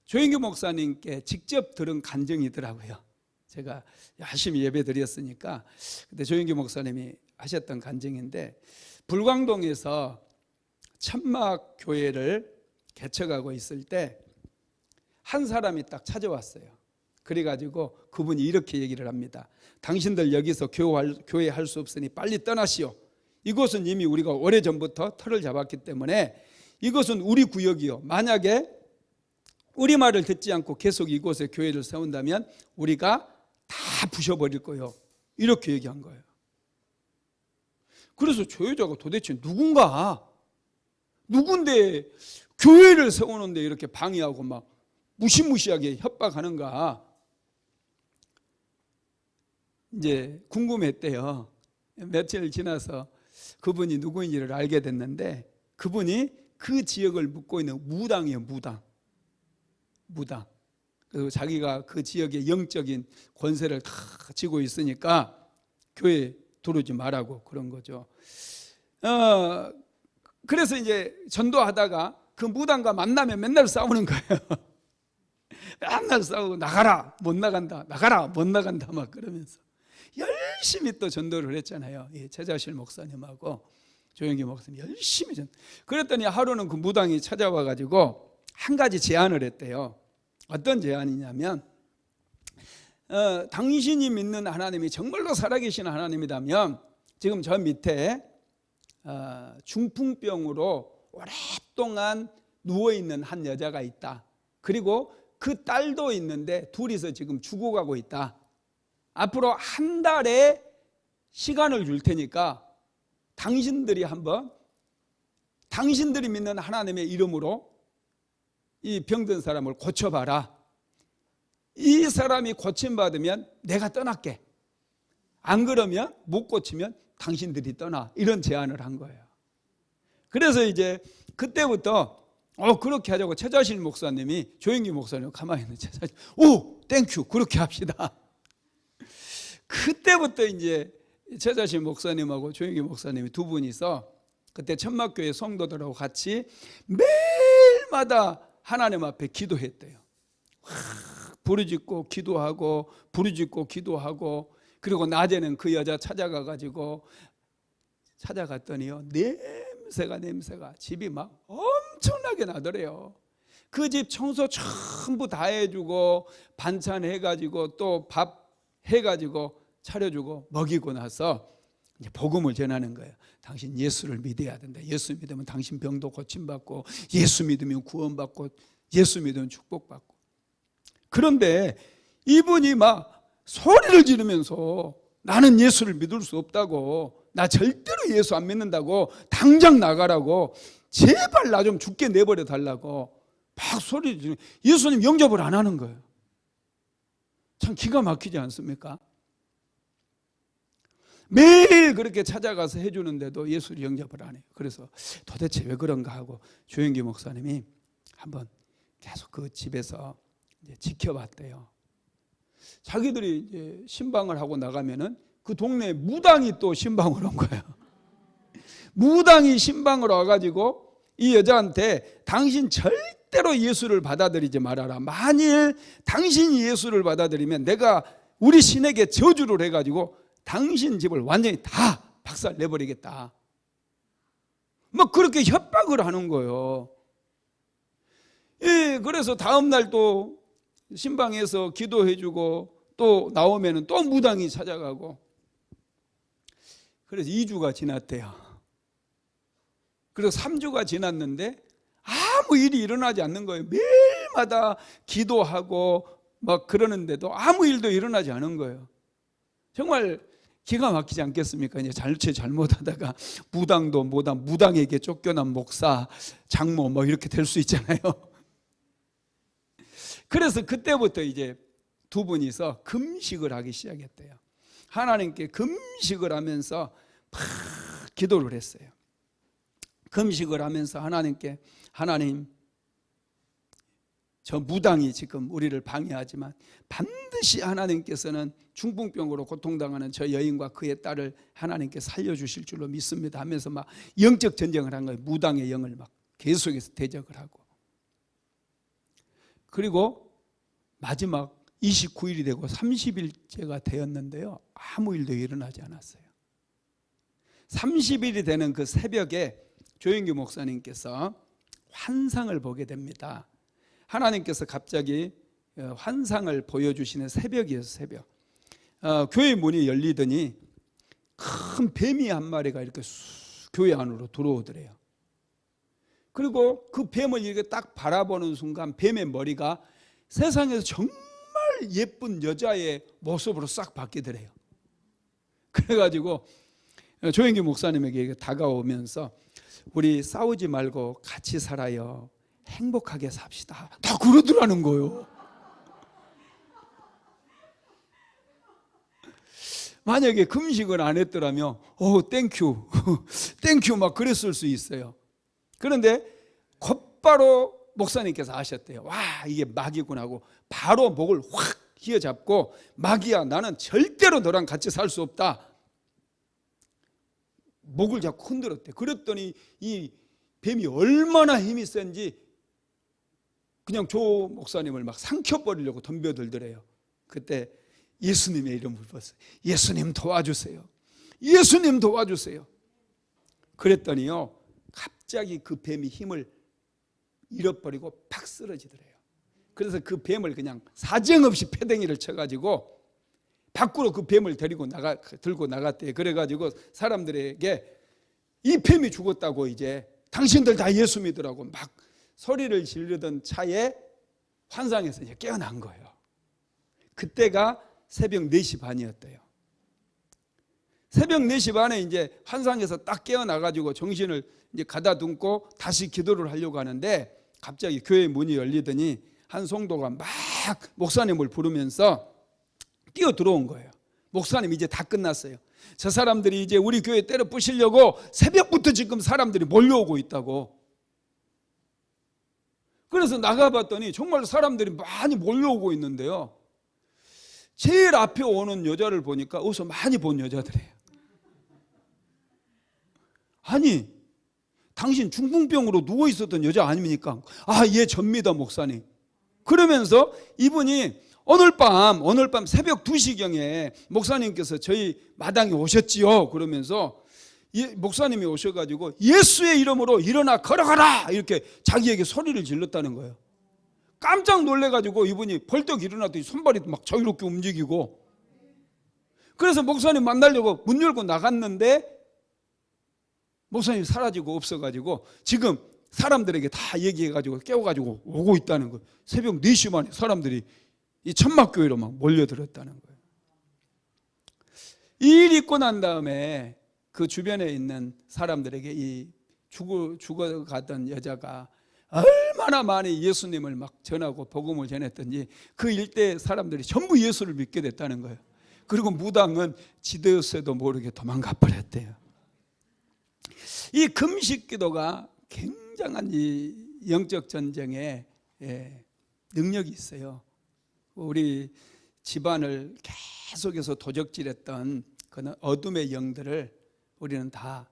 조영기 목사님께 직접 들은 간증이더라고요. 제가 열심히 예배 드렸으니까 그때 조영기 목사님이 하셨던 간증인데 불광동에서 천막 교회를 개척하고 있을 때 한 사람이 딱 찾아왔어요. 그래가지고 그분이 이렇게 얘기를 합니다. 당신들 여기서 교회할 수 없으니 빨리 떠나시오. 이곳은 이미 우리가 오래전부터 터를 잡았기 때문에 이것은 우리 구역이요. 만약에 우리 말을 듣지 않고 계속 이곳에 교회를 세운다면 우리가 다 부셔버릴 거예요. 이렇게 얘기한 거예요. 그래서 저 여자가 도대체 누군데 교회를 세우는데 이렇게 방해하고 막 무시무시하게 협박하는가 이제 궁금했대요. 며칠 지나서 그분이 누구인지를 알게 됐는데 그분이 그 지역을 묵고 있는 무당이에요. 무당. 무당. 그리고 자기가 그 지역의 영적인 권세를 다 쥐고 있으니까 교회 들어오지 말라고 그런 거죠. 그래서 이제 전도하다가 그 무당과 만나면 맨날 싸우는 거예요. 맨날 싸우고 나가라 못 나간다, 나가라 못 나간다 막 그러면서 열심히 또 전도를 했잖아요. 최자실 목사님하고 조영기 목사님 열심히 그랬더니 하루는 그 무당이 찾아와 가지고 한 가지 제안을 했대요. 어떤 제안이냐면 당신이 믿는 하나님이 정말로 살아계신 하나님이라면 지금 저 밑에 중풍병으로 오랫동안 누워있는 한 여자가 있다. 그리고 그 딸도 있는데 둘이서 지금 죽어가고 있다. 앞으로 한 달의 시간을 줄 테니까 당신들이 한번 당신들이 믿는 하나님의 이름으로 이 병든 사람을 고쳐봐라. 이 사람이 고침받으면 내가 떠날게. 안 그러면 못 고치면 당신들이 떠나. 이런 제안을 한 거예요. 그래서 이제 그때부터 그렇게 하자고 최자실 목사님이 조영기 목사님 가만히 있는 최자실 오 땡큐 그렇게 합시다. 그때부터 이제 최자실 목사님하고 조영기 목사님이 두 분이서 그때 천막교회 성도들하고 같이 매일마다 하나님 앞에 기도했대요. 부르짖고 기도하고 부르짖고 기도하고 그리고 낮에는 그 여자 찾아갔더니요 냄새가 집이 막 엄청나게 나더래요. 그 집 청소 전부 다 해주고 반찬 해가지고 또 밥 해가지고 차려주고 먹이고 나서 이제 복음을 전하는 거예요. 당신 예수를 믿어야 된다. 예수 믿으면 당신 병도 고침받고 예수 믿으면 구원받고 예수 믿으면 축복받고. 그런데 이분이 막 소리를 지르면서 나는 예수를 믿을 수 없다고, 나 절대로 예수 안 믿는다고, 당장 나가라고, 제발 나 좀 죽게 내버려 달라고 막 소리를 지르면 예수님 영접을 안 하는 거예요. 참 기가 막히지 않습니까? 매일 그렇게 찾아가서 해주는데도 예수를 영접을 안 해요. 그래서 도대체 왜 그런가 하고 조영기 목사님이 한번 계속 그 집에서 이제 지켜봤대요. 자기들이 이제 신방을 하고 나가면은 그 동네에 무당이 또 신방을 온 거예요. 무당이 신방을 와가지고 이 여자한테 당신 절대로 예수를 받아들이지 말아라. 만일 당신이 예수를 받아들이면 내가 우리 신에게 저주를 해가지고 당신 집을 완전히 다 박살 내버리겠다. 막 그렇게 협박을 하는 거예요. 그래서 다음날 또 신방에서 기도해주고 또 나오면 또 무당이 찾아가고. 그래서 2주가 지났대요. 그래서 3주가 지났는데 아무 일이 일어나지 않는 거예요. 매일마다 기도하고 막 그러는데도 아무 일도 일어나지 않은 거예요. 정말 기가 막히지 않겠습니까? 이제 잘못하다가 무당에게 쫓겨난 목사, 장모 뭐 이렇게 될 수 있잖아요. 그래서 그때부터 이제 두 분이서 금식을 하기 시작했대요. 하나님께 금식을 하면서 막 기도를 했어요. 금식을 하면서 하나님께, 하나님, 저 무당이 지금 우리를 방해하지만 반드시 하나님께서는 중풍병으로 고통당하는 저 여인과 그의 딸을 하나님께 살려주실 줄로 믿습니다 하면서 막 영적 전쟁을 한 거예요. 무당의 영을 막 계속해서 대적을 하고. 그리고 마지막 29일이 되고 30일째가 되었는데요, 아무 일도 일어나지 않았어요. 30일이 되는 그 새벽에 조영기 목사님께서 환상을 보게 됩니다. 하나님께서 갑자기 환상을 보여주시는 새벽이었어요. 새벽. 교회 문이 열리더니 큰 뱀이 한 마리가 이렇게 교회 안으로 들어오더래요. 그리고 그 뱀을 이렇게 딱 바라보는 순간 뱀의 머리가 세상에서 정말 예쁜 여자의 모습으로 싹 바뀌더래요. 그래가지고 조영기 목사님에게 다가오면서 우리 싸우지 말고 같이 살아요. 행복하게 삽시다. 다 그러더라는 거예요. 만약에 금식을 안 했더라면 땡큐 땡큐 막 그랬을 수 있어요. 그런데 곧바로 목사님께서 아셨대요. 와, 이게 마귀구나 하고 바로 목을 확 휘어잡고, 마귀야, 나는 절대로 너랑 같이 살 수 없다. 목을 잡고 흔들었대. 그랬더니 이 뱀이 얼마나 힘이 센지 그냥 조 목사님을 막 삼켜버리려고 덤벼들더래요. 그때 예수님의 이름을 불렀어요. 예수님 도와주세요. 예수님 도와주세요. 그랬더니요, 갑자기 그 뱀이 힘을 잃어버리고 팍 쓰러지더래요. 그래서 그 뱀을 그냥 사정없이 패댕이를 쳐가지고 밖으로 그 뱀을 들고 나갔대요. 그래가지고 사람들에게 이 뱀이 죽었다고, 이제 당신들 다 예수 믿으라고 막 소리를 지르던 차에 환상에서 이제 깨어난 거예요. 그때가 새벽 4시 반이었대요. 새벽 4시 반에 이제 환상에서 딱 깨어나가지고 정신을 이제 가다듬고 다시 기도를 하려고 하는데, 갑자기 교회 문이 열리더니 한 성도가 막 목사님을 부르면서 뛰어 들어온 거예요. 목사님, 이제 다 끝났어요. 저 사람들이 이제 우리 교회 때려 부시려고 새벽부터 지금 사람들이 몰려오고 있다고. 그래서 나가봤더니 정말 사람들이 많이 몰려오고 있는데요, 제일 앞에 오는 여자를 보니까 어디서 많이 본 여자들이에요. 아니, 당신 중풍병으로 누워있었던 여자 아닙니까? 아, 예, 접니다, 목사님. 그러면서 이분이 오늘 밤 새벽 2시경에 목사님께서 저희 마당에 오셨지요. 그러면서 목사님이 오셔가지고 예수의 이름으로 일어나 걸어가라, 이렇게 자기에게 소리를 질렀다는 거예요. 깜짝 놀래가지고 이분이 벌떡 일어났더니 손발이 막 자유롭게 움직이고, 그래서 목사님 만나려고 문 열고 나갔는데 목사님이 사라지고 없어가지고 지금 사람들에게 다 얘기해가지고 깨워가지고 오고 있다는 거예요. 새벽 4시 만에 사람들이 이 천막교회로 막 몰려들었다는 거예요. 이 일 있고 난 다음에 그 주변에 있는 사람들에게 이 죽어가던 여자가 얼마나 많이 예수님을 막 전하고 복음을 전했던지 그 일대 사람들이 전부 예수를 믿게 됐다는 거예요. 그리고 무당은 지도세도 모르게 도망가 버렸대요. 이 금식 기도가 굉장한 이 영적 전쟁에 능력이 있어요. 우리 집안을 계속해서 도적질했던 그런 어둠의 영들을 우리는 다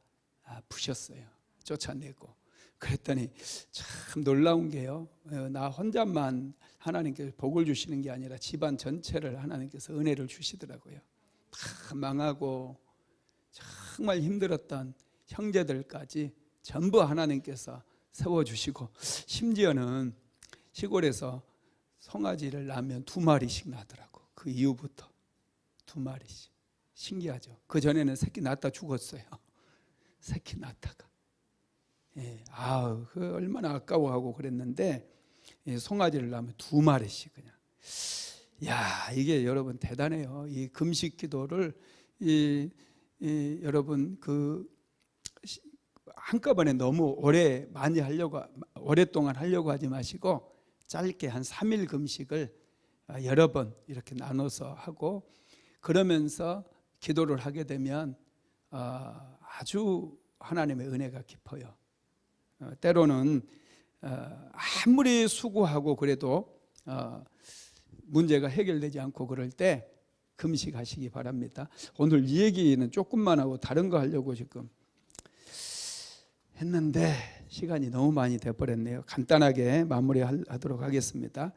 부셨어요. 쫓아내고. 그랬더니 참 놀라운 게요, 나 혼자만 하나님께서 복을 주시는 게 아니라 집안 전체를 하나님께서 은혜를 주시더라고요. 다 망하고 정말 힘들었던 형제들까지 전부 하나님께서 세워주시고, 심지어는 시골에서 송아지를 낳으면 2마리씩 나더라고. 그 이후부터 2마리씩. 신기하죠. 그 전에는 새끼 낳다 죽었어요. 새끼 낳다가. 그 얼마나 아까워하고 그랬는데, 송아지를 낳으면 2마리씩 그냥. 야, 이게 여러분 대단해요. 이 금식 기도를 여러분 한꺼번에 너무 오랫동안 하려고 하지 마시고 짧게 한 3일 금식을 여러 번 이렇게 나눠서 하고, 그러면서 기도를 하게 되면 아주 하나님의 은혜가 깊어요. 때로는 아무리 수고하고 그래도 문제가 해결되지 않고 그럴 때 금식하시기 바랍니다. 오늘 이 얘기는 조금만 하고 다른 거 하려고 지금 했는데 시간이 너무 많이 돼버렸네요. 간단하게 마무리하도록 하겠습니다.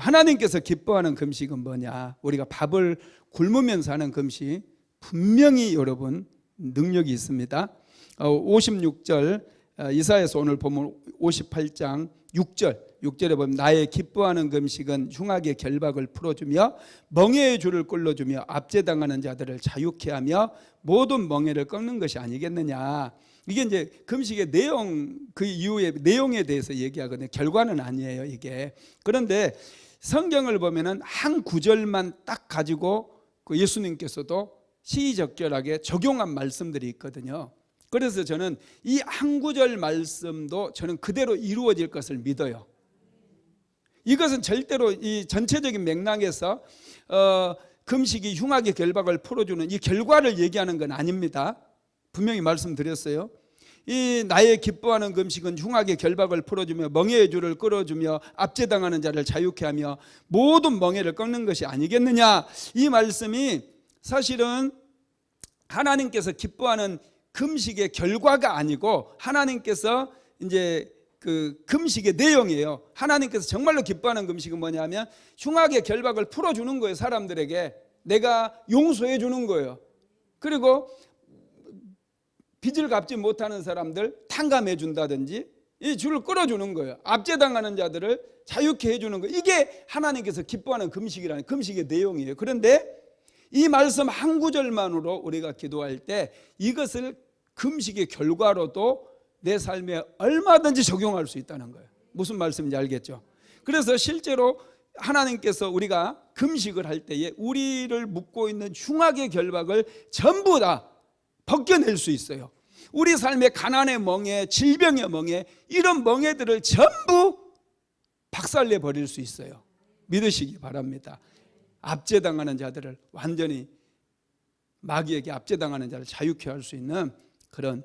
하나님께서 기뻐하는 금식은 뭐냐? 우리가 밥을 굶으면서 하는 금식, 분명히 여러분 능력이 있습니다. 56절 이사야서 오늘 보면 58장 6절에 보면 나의 기뻐하는 금식은 흉악의 결박을 풀어주며 멍에의 줄을 끌어주며 압제당하는 자들을 자유케 하며 모든 멍에를 꺾는 것이 아니겠느냐. 이게 이제 금식의 내용, 그 이후의 내용에 대해서 얘기하거든요. 결과는 아니에요, 이게. 그런데 성경을 보면은 한 구절만 딱 가지고 그 예수님께서도 시의적절하게 적용한 말씀들이 있거든요. 그래서 저는 이 한 구절 말씀도 저는 그대로 이루어질 것을 믿어요. 이것은 절대로 이 전체적인 맥락에서 금식이 흉악의 결박을 풀어주는 이 결과를 얘기하는 건 아닙니다. 분명히 말씀드렸어요. 이 나의 기뻐하는 금식은 흉악의 결박을 풀어주며 멍에의 줄을 끌어주며 압제당하는 자를 자유케 하며 모든 멍에를 꺾는 것이 아니겠느냐. 이 말씀이 사실은 하나님께서 기뻐하는 금식의 결과가 아니고 하나님께서 이제 그 금식의 내용이에요. 하나님께서 정말로 기뻐하는 금식은 뭐냐면 흉악의 결박을 풀어주는 거예요. 사람들에게 내가 용서해 주는 거예요. 그리고 빚을 갚지 못하는 사람들 탕감해 준다든지 이 줄을 끌어주는 거예요. 압제당하는 자들을 자유케 해주는 거예요. 이게 하나님께서 기뻐하는 금식이라는 금식의 내용이에요. 그런데 이 말씀 한 구절만으로 우리가 기도할 때 이것을 금식의 결과로도 내 삶에 얼마든지 적용할 수 있다는 거예요. 무슨 말씀인지 알겠죠? 그래서 실제로 하나님께서 우리가 금식을 할 때에 우리를 묶고 있는 흉악의 결박을 전부 다 벗겨낼 수 있어요. 우리 삶의 가난의 멍에, 질병의 멍에, 이런 멍에들을 전부 박살내 버릴 수 있어요. 믿으시기 바랍니다. 압제당하는 자들을 완전히 마귀에게 압제당하는 자를 자유케 할 수 있는 그런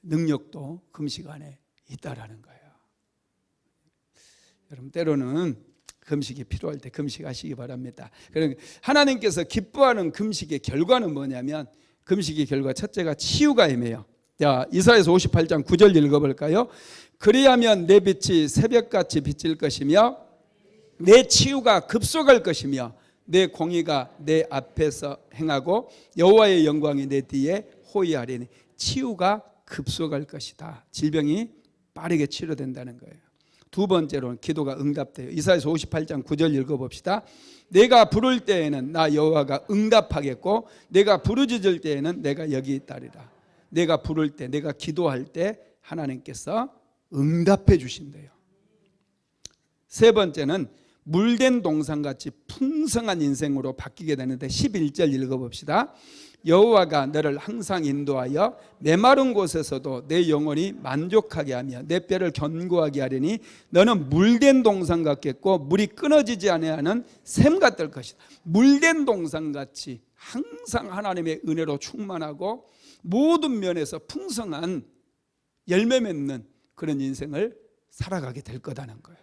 능력도 금식 안에 있다라는 거예요. 여러분 때로는 금식이 필요할 때 금식하시기 바랍니다. 그러니까 하나님께서 기뻐하는 금식의 결과는 뭐냐면 금식의 결과 첫째가 치유가 임해요. 자, 이사야서 58장 9절 읽어볼까요? 그리하면 내 빛이 새벽같이 비칠 것이며 내 치유가 급속할 것이며 내 공의가 내 앞에서 행하고 여호와의 영광이 내 뒤에 호위하리니. 치유가 급속할 것이다. 질병이 빠르게 치료된다는 거예요. 두 번째로는 기도가 응답돼요. 이사야서 58장 9절 읽어봅시다. 내가 부를 때에는 나 여호와가 응답하겠고 내가 부르짖을 때에는 내가 여기 있다리라. 내가 부를 때, 내가 기도할 때 하나님께서 응답해 주신대요. 세 번째는 물된 동산같이 풍성한 인생으로 바뀌게 되는데 11절 읽어봅시다. 여호와가 너를 항상 인도하여 메마른 곳에서도 내 영혼이 만족하게 하며 내 뼈를 견고하게 하리니 너는 물된 동산 같겠고 물이 끊어지지 아니하는 샘 같을 것이다. 물된 동산같이 항상 하나님의 은혜로 충만하고 모든 면에서 풍성한 열매 맺는 그런 인생을 살아가게 될 거다는 거예요.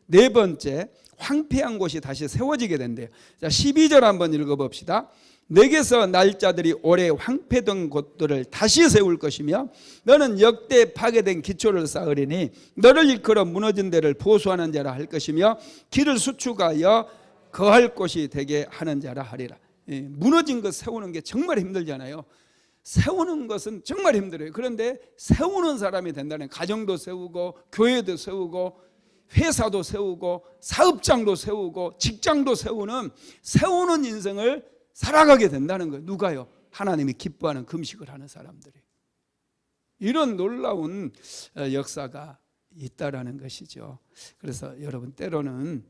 네 번째, 황폐한 곳이 다시 세워지게 된대요. 자, 12절 한번 읽어봅시다. 내게서 날짜들이 오래 황폐된 곳들을 다시 세울 것이며 너는 역대 파괴된 기초를 쌓으리니 너를 일컬어 무너진 데를 보수하는 자라 할 것이며 길을 수축하여 거할 곳이 되게 하는 자라 하리라. 무너진 것 세우는 게 정말 힘들잖아요. 세우는 것은 정말 힘들어요. 그런데 세우는 사람이 된다는, 가정도 세우고 교회도 세우고 회사도 세우고 사업장도 세우고 직장도 세우는 인생을 살아가게 된다는 거예요. 누가요? 하나님이 기뻐하는 금식을 하는 사람들이. 이런 놀라운 역사가 있다라는 것이죠. 그래서 여러분 때로는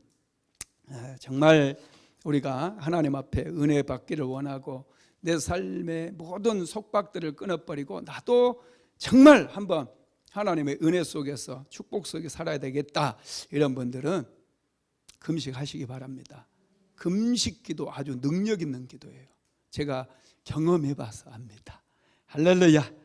정말 우리가 하나님 앞에 은혜 받기를 원하고 내 삶의 모든 속박들을 끊어버리고 나도 정말 한번 하나님의 은혜 속에서 축복 속에 살아야 되겠다, 이런 분들은 금식하시기 바랍니다. 금식기도 아주 능력 있는 기도예요. 제가 경험해 봐서 압니다. 할렐루야.